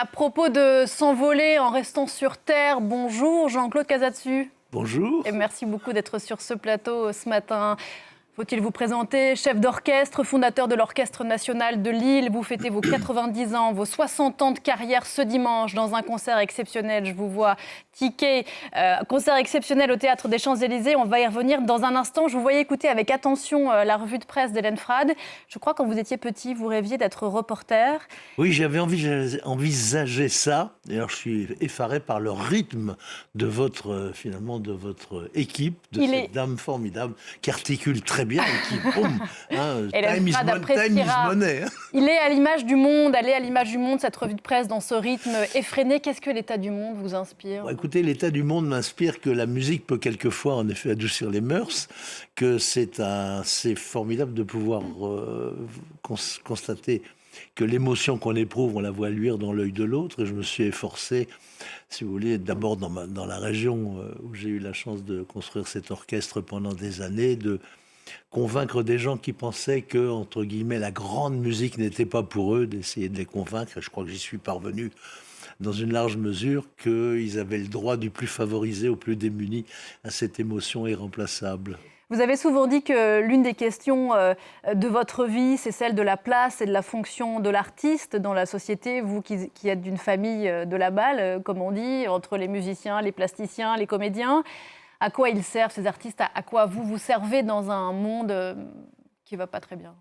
À propos de s'envoler en restant sur Terre, bonjour Jean-Claude Casadesus. Bonjour. Et merci beaucoup d'être sur ce plateau ce matin. Faut-il vous présenter? Chef d'orchestre, fondateur de l'Orchestre national de Lille. Vous fêtez vos 90 ans, vos 60 ans de carrière ce dimanche dans un concert exceptionnel. Je vous vois tiquer. Concert exceptionnel au Théâtre des Champs-Élysées. On va y revenir dans un instant. Je vous voyais écouter avec attention la revue de presse d'Hélène Frade. Je crois que quand vous étiez petit, vous rêviez d'être reporter. Oui, j'avais envisagé ça. D'ailleurs, je suis effaré par le rythme de votre, finalement, de votre équipe, de cette dame formidable qui articule très bien et qui, boum, time is money. Il est à l'image du monde, elle est à l'image du monde, cette revue de presse, dans ce rythme effréné. Qu'est-ce que l'état du monde vous inspire? Écoutez, l'état du monde m'inspire que la musique peut quelquefois, en effet, adoucir les mœurs, que c'est formidable de pouvoir constater que l'émotion qu'on éprouve, on la voit luire dans l'œil de l'autre. Et je me suis efforcé, si vous voulez, d'abord dans la région où j'ai eu la chance de construire cet orchestre pendant des années, de convaincre des gens qui pensaient que, entre guillemets, la grande musique n'était pas pour eux, d'essayer de les convaincre. Et je crois que j'y suis parvenu dans une large mesure, qu'ils avaient le droit du plus favorisé au plus démuni à cette émotion irremplaçable. Vous avez souvent dit que l'une des questions de votre vie, c'est celle de la place et de la fonction de l'artiste dans la société. Vous qui êtes d'une famille de la balle, comme on dit, entre les musiciens, les plasticiens, les comédiens. À quoi ils servent, ces artistes? À quoi vous servez dans un monde qui ne va pas très bien?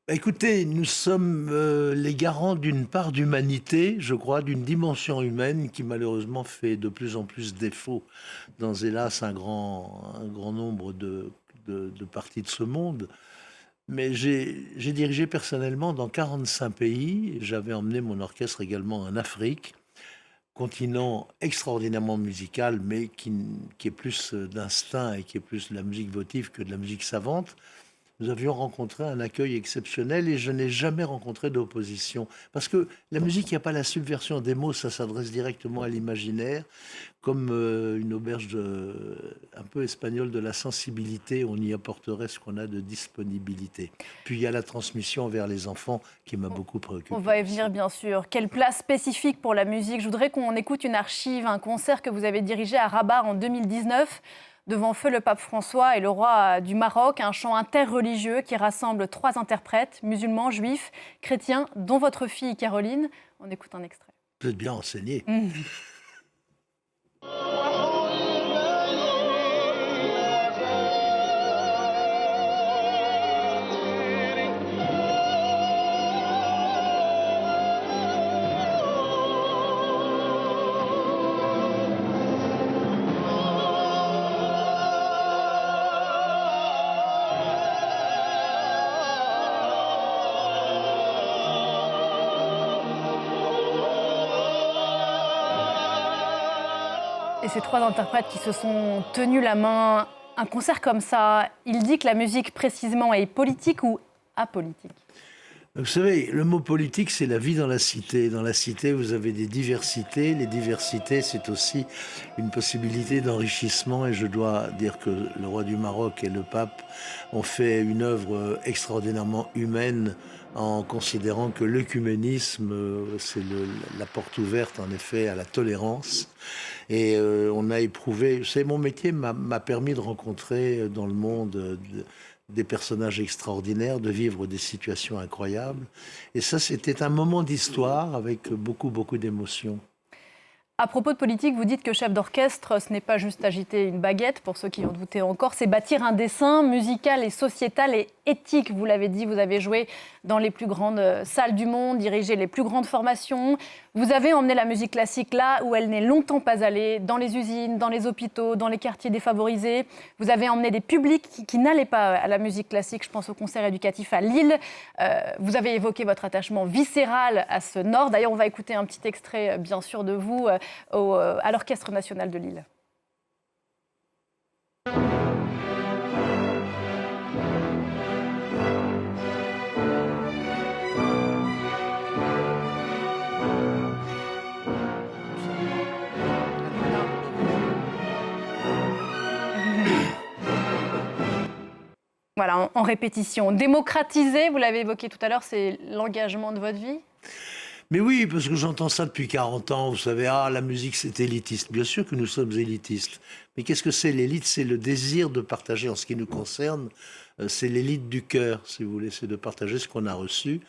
Écoutez, nous sommes les garants d'une part d'humanité, je crois, d'une dimension humaine qui malheureusement fait de plus en plus défaut dans, hélas, un grand nombre de parties de ce monde. Mais j'ai dirigé personnellement dans 45 pays. J'avais emmené mon orchestre également en Afrique, continent extraordinairement musical, mais qui est plus d'instinct et qui est plus de la musique votive que de la musique savante. Nous avions rencontré un accueil exceptionnel et je n'ai jamais rencontré d'opposition. Parce que la musique, il n'y a pas la subversion des mots, ça s'adresse directement à l'imaginaire, comme une auberge un peu espagnole de la sensibilité, on y apporterait ce qu'on a de disponibilité. Puis il y a la transmission vers les enfants qui m'a beaucoup préoccupé. On va y venir bien sûr. Quelle place spécifique pour la musique? Je voudrais qu'on écoute une archive, un concert que vous avez dirigé à Rabat en 2019, devant feu le pape François et le roi du Maroc, un chant interreligieux qui rassemble 3 interprètes, musulmans, juifs, chrétiens, dont votre fille Caroline. On écoute un extrait. Vous êtes bien enseigné. Et ces 3 interprètes qui se sont tenus la main, un concert comme ça, il dit que la musique précisément est politique ou apolitique? Vous savez, le mot politique, c'est la vie dans la cité. Dans la cité, vous avez des diversités. Les diversités, c'est aussi une possibilité d'enrichissement. Et je dois dire que le roi du Maroc et le pape ont fait une œuvre extraordinairement humaine en considérant que l'œcuménisme, c'est la porte ouverte, en effet, à la tolérance. Et on a éprouvé... Mon métier m'a permis de rencontrer dans le monde... des personnages extraordinaires, de vivre des situations incroyables. Et ça, c'était un moment d'histoire avec beaucoup, beaucoup d'émotions. À propos de politique, vous dites que chef d'orchestre, ce n'est pas juste agiter une baguette, pour ceux qui en doutaient encore, c'est bâtir un dessin musical et sociétal et éthique. Vous l'avez dit, vous avez joué dans les plus grandes salles du monde, dirigé les plus grandes formations. Vous avez emmené la musique classique là où elle n'est longtemps pas allée, dans les usines, dans les hôpitaux, dans les quartiers défavorisés. Vous avez emmené des publics qui n'allaient pas à la musique classique, je pense au concert éducatif à Lille. Vous avez évoqué votre attachement viscéral à ce Nord. D'ailleurs, on va écouter un petit extrait, bien sûr, de vous à l'Orchestre national de Lille. Voilà, en répétition. Démocratiser, vous l'avez évoqué tout à l'heure, c'est l'engagement de votre vie? Mais oui, parce que j'entends ça depuis 40 ans. Vous savez, ah, la musique, c'est élitiste. Bien sûr que nous sommes élitistes. Mais qu'est-ce que c'est l'élite? C'est le désir de partager. En ce qui nous concerne, c'est l'élite du cœur, si vous voulez. C'est de partager ce qu'on a reçu.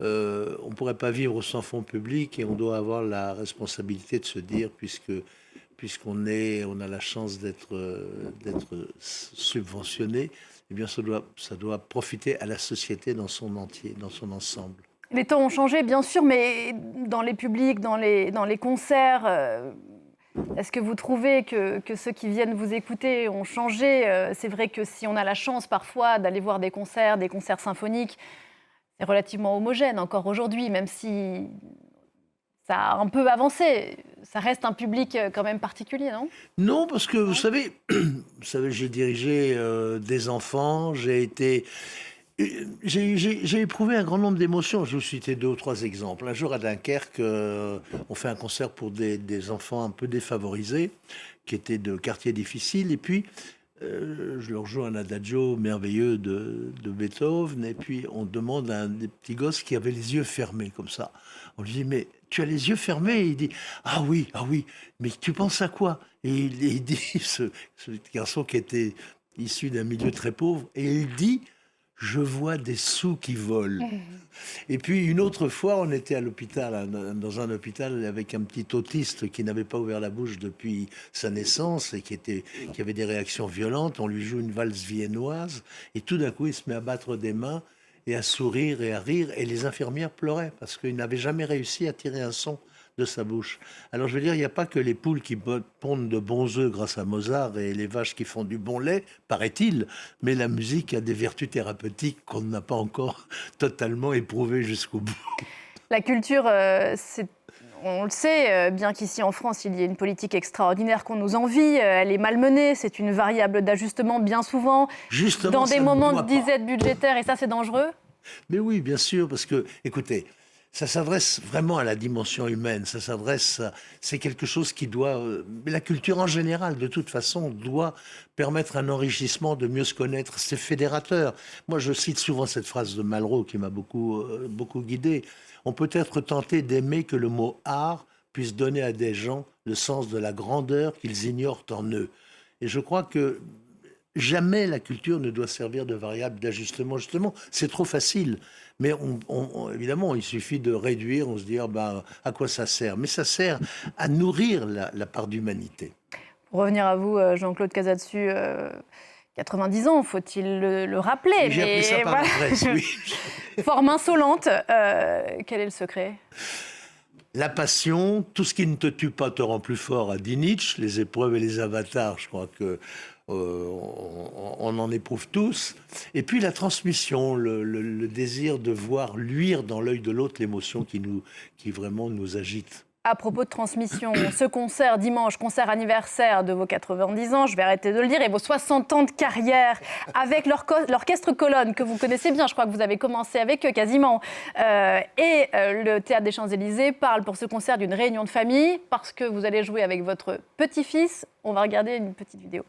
On ne pourrait pas vivre sans fonds publics et on doit avoir la responsabilité de se dire, puisqu'on a la chance d'être subventionné, eh bien, ça doit profiter à la société dans son entier, dans son ensemble. Les temps ont changé, bien sûr, mais dans les publics, dans les concerts, est-ce que vous trouvez que ceux qui viennent vous écouter ont changé? C'est vrai que si on a la chance parfois d'aller voir des concerts symphoniques, c'est relativement homogène encore aujourd'hui, même si ça a un peu avancé. Ça reste un public quand même particulier, non? Non, parce que vous savez, j'ai dirigé des enfants, j'ai éprouvé un grand nombre d'émotions. Je vais vous citer 2 ou 3 exemples. Un jour à Dunkerque, on fait un concert pour des enfants un peu défavorisés, qui étaient de quartiers difficiles. Et puis, je leur joue un adagio merveilleux de Beethoven. Et puis, on demande à un des petits gosses qui avait les yeux fermés, comme ça. On lui dit, mais tu as les yeux fermés? Et il dit, ah oui, mais tu penses à quoi? Et il dit, ce garçon qui était issu d'un milieu très pauvre, et il dit, je vois des sous qui volent. Et puis une autre fois, on était à l'hôpital, dans un hôpital avec un petit autiste qui n'avait pas ouvert la bouche depuis sa naissance et qui avait des réactions violentes. On lui joue une valse viennoise et tout d'un coup, il se met à battre des mains et à sourire et à rire. Et les infirmières pleuraient parce qu'il n'avait jamais réussi à tirer un son de sa bouche. Alors je veux dire, il n'y a pas que les poules qui pondent de bons œufs grâce à Mozart et les vaches qui font du bon lait, paraît-il, mais la musique a des vertus thérapeutiques qu'on n'a pas encore totalement éprouvées jusqu'au bout. La culture, on le sait, bien qu'ici en France, il y ait une politique extraordinaire qu'on nous envie, elle est malmenée, c'est une variable d'ajustement bien souvent, Justement, dans des moments de pas. disette budgétaire, et ça c'est dangereux? Mais oui, bien sûr, parce que, écoutez, ça s'adresse vraiment à la dimension humaine. C'est quelque chose qui doit, la culture en général, de toute façon, doit permettre un enrichissement, de mieux se connaître. C'est fédérateur. Moi, je cite souvent cette phrase de Malraux qui m'a beaucoup guidé. On peut être tenté d'aimer que le mot art puisse donner à des gens le sens de la grandeur qu'ils ignorent en eux. Et je crois que jamais la culture ne doit servir de variable d'ajustement. Justement, c'est trop facile. Mais évidemment, il suffit de réduire, on se dit, à quoi ça sert? Mais ça sert à nourrir la part d'humanité. Pour revenir à vous, Jean-Claude Casadesus, 90 ans, faut-il le rappeler? J'ai appris ça par la presse, oui. Forme insolente, quel est le secret? La passion, tout ce qui ne te tue pas te rend plus fort, a dit Nietzsche. Les épreuves et les avatars, je crois que on en éprouve tous. Et puis la transmission, le désir de voir luire dans l'œil de l'autre l'émotion qui vraiment nous agite. À propos de transmission, ce concert dimanche, concert anniversaire de vos 90 ans, je vais arrêter de le dire, et vos 60 ans de carrière avec l'orchestre Colonne, que vous connaissez bien, je crois que vous avez commencé avec eux quasiment, et le Théâtre des Champs-Élysées parle pour ce concert d'une réunion de famille, parce que vous allez jouer avec votre petit-fils. On va regarder une petite vidéo.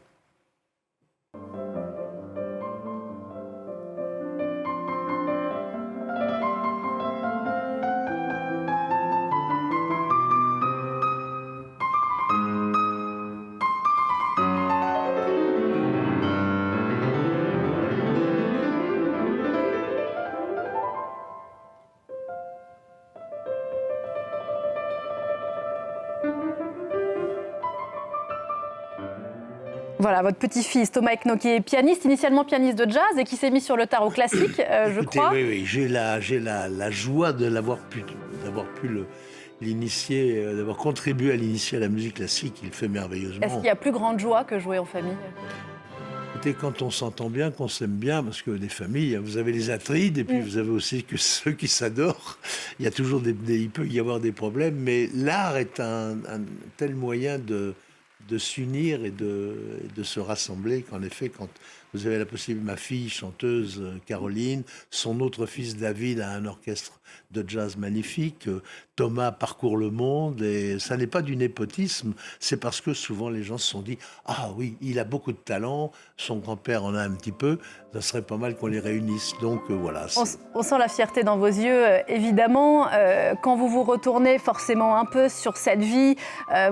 Voilà, votre petit-fils, Thomas Eckno, qui est pianiste, initialement pianiste de jazz et qui s'est mis sur le tard au classique, je crois. Oui, j'ai la joie de d'avoir pu l'initier, d'avoir contribué à l'initier à la musique classique. Il fait merveilleusement. Est-ce qu'il y a plus grande joie que jouer en famille? Écoutez, quand on s'entend bien, qu'on s'aime bien, parce que les familles, vous avez les atrides et puis vous avez aussi que ceux qui s'adorent. Il y a toujours il peut y avoir des problèmes, mais l'art est un tel moyen de s'unir et de se rassembler qu'en effet, Vous avez la possibilité, ma fille, chanteuse Caroline, son autre fils David a un orchestre de jazz magnifique. Thomas parcourt le monde et ça n'est pas du népotisme, c'est parce que souvent les gens se sont dit ah oui, il a beaucoup de talent, son grand-père en a un petit peu, ça serait pas mal qu'on les réunisse. Donc voilà. On sent la fierté dans vos yeux, évidemment. Quand vous vous retournez forcément un peu sur cette vie,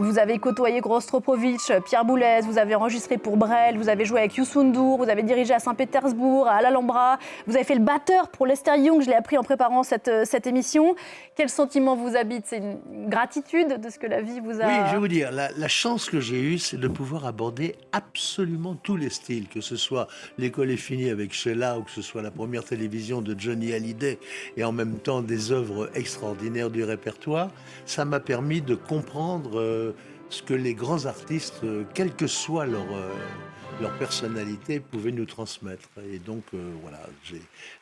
vous avez côtoyé Rostropovitch, Pierre Boulez, vous avez enregistré pour Brel, vous avez joué avec Youssou N'Dour, vous avez dirigé à Saint-Pétersbourg, à l'Alhambra, vous avez fait le batteur pour Lester Young, je l'ai appris en préparant cette émission. Quel sentiment vous habite? C'est une gratitude de ce que la vie vous a... Oui, je vais vous dire, la chance que j'ai eue, c'est de pouvoir aborder absolument tous les styles, que ce soit L'école est finie avec Sheila ou que ce soit la première télévision de Johnny Hallyday et en même temps des œuvres extraordinaires du répertoire. Ça m'a permis de comprendre ce que les grands artistes, quelle que soit leur personnalité, pouvaient nous transmettre. Et donc, voilà,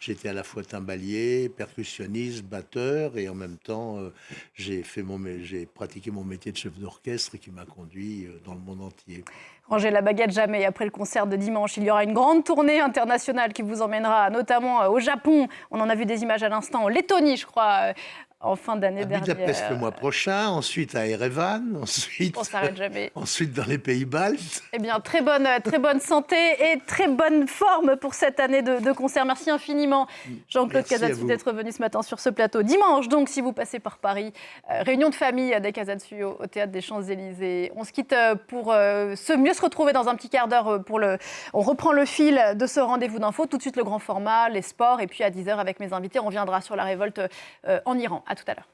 j'étais à la fois timbalier, percussionniste, batteur, et en même temps, j'ai pratiqué mon métier de chef d'orchestre qui m'a conduit dans le monde entier. Rangez la baguette jamais. Après le concert de dimanche, il y aura une grande tournée internationale qui vous emmènera notamment au Japon. On en a vu des images à l'instant, en Lettonie, je crois, en fin d'année dernière. À Budapest le mois prochain, ensuite à Erevan, ensuite, on s'arrête jamais. Ensuite dans les pays baltes. Eh bien, très bonne santé et très bonne forme pour cette année de concert. Merci infiniment, Jean-Claude Casadesus, d'être venu ce matin sur ce plateau. Dimanche, donc, si vous passez par Paris, réunion de famille des Casadesus au Théâtre des Champs-Élysées. On se quitte pour mieux se retrouver dans un petit quart d'heure. On reprend le fil de ce rendez-vous d'info. Tout de suite, le grand format, les sports. Et puis à 10h, avec mes invités, on reviendra sur la révolte en Iran. À tout à l'heure.